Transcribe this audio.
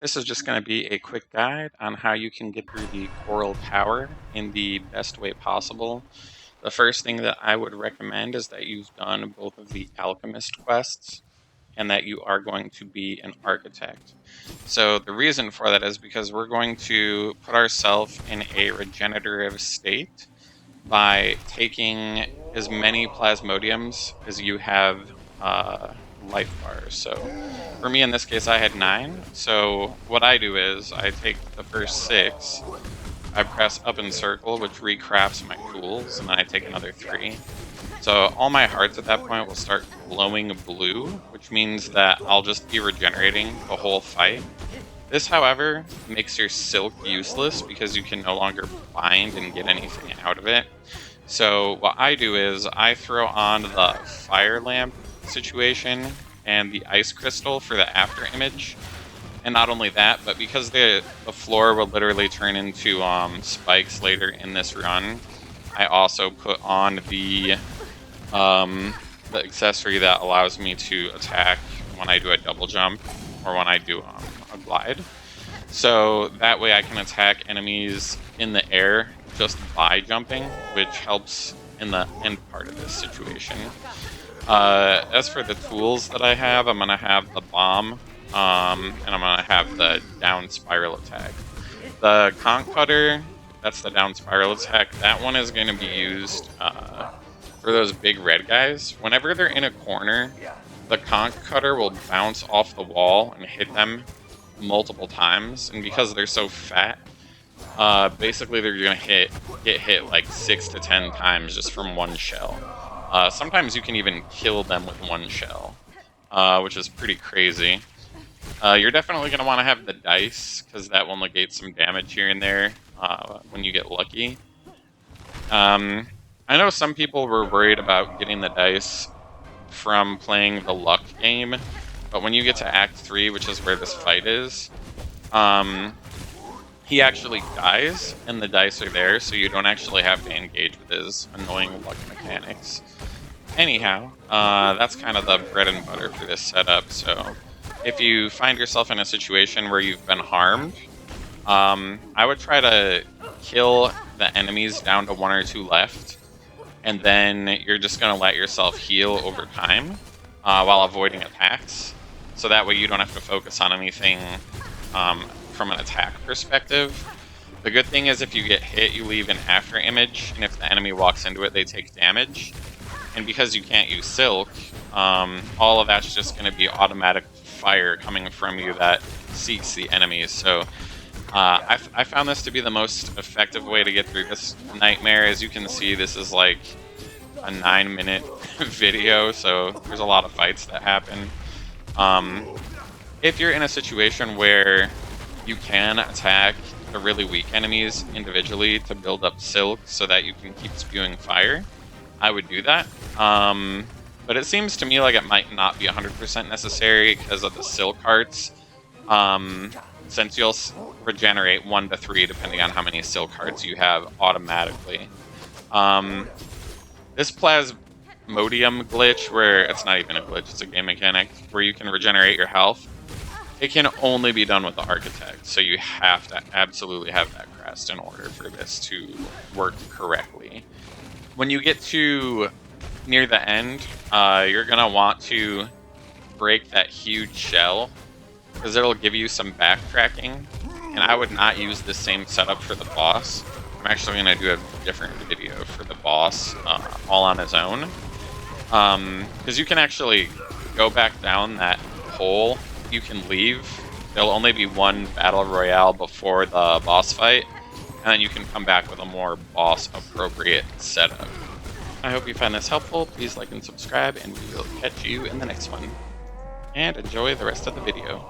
This is just going to be a quick guide on how you can get through the Coral Tower in the best way possible. The first thing that I would recommend is that you've done both of the Alchemist quests and that you are going to be an Architect. So the reason for that is because we're going to put ourselves in a regenerative state by taking as many plasmodiums as you have life bars. So for me in this case, I had 9. So what I do is I take the first 6, I press up in circle, which recrafts my tools, and then I take another 3. So all my hearts at that point will start glowing blue, which means that I'll just be regenerating the whole fight. This, however, makes your silk useless because you can no longer bind and get anything out of it. So what I do is I throw on the fire lamp situation and the ice crystal for the after image. And not only that, but because the floor will literally turn into spikes later in this run, I also put on the accessory that allows me to attack when I do a double jump or when I do a glide. So that way I can attack enemies in the air just by jumping, which helps in the end part of this situation. As for the tools that I have, I'm going to have the bomb, and I'm going to have the down spiral attack. The conch cutter, that's the down spiral attack, that one is going to be used for those big red guys. Whenever they're in a corner, the conch cutter will bounce off the wall and hit them multiple times, and because they're so fat, basically they're gonna get hit like 6 to 10 times just from one shell. Sometimes you can even kill them with one shell, which is pretty crazy. You're definitely gonna want to have the dice because that will negate some damage here and there when you get lucky. I know some people were worried about getting the dice from playing the luck game, but when you get to Act 3, which is where this fight is, he actually dies, and the dice are there, so you don't actually have to engage with his annoying luck mechanics. Anyhow, that's kind of the bread and butter for this setup, so if you find yourself in a situation where you've been harmed, I would try to kill the enemies down to 1 or 2 left, and then you're just going to let yourself heal over time while avoiding attacks. So that way you don't have to focus on anything from an attack perspective. The good thing is if you get hit, you leave an after image, and if the enemy walks into it, they take damage. And because you can't use Silk, all of that's just going to be automatic fire coming from you that seeks the enemies. So I found this to be the most effective way to get through this nightmare. As you can see, this is like a 9-minute video, so there's a lot of fights that happen. If you're in a situation where you can attack the really weak enemies individually to build up silk so that you can keep spewing fire, I would do that. But it seems to me like it might not be 100% necessary because of the silk hearts, since you'll regenerate 1 to 3 depending on how many silk hearts you have automatically. This plasmodium glitch, where it's not even a glitch, it's a game mechanic, where you can regenerate your health, it can only be done with the Architect, so you have to absolutely have that crest in order for this to work correctly. When you get to near the end, you're going to want to break that huge shell, because it'll give you some backtracking, and I would not use the same setup for the boss. I'm actually going to do a different video for the boss all on his own, because you can actually go back down that hole. You can leave. There'll only be 1 battle royale before the boss fight, and then you can come back with a more boss appropriate setup. I hope you found this helpful. Please like and subscribe, and we will catch you in the next one. And enjoy the rest of the video.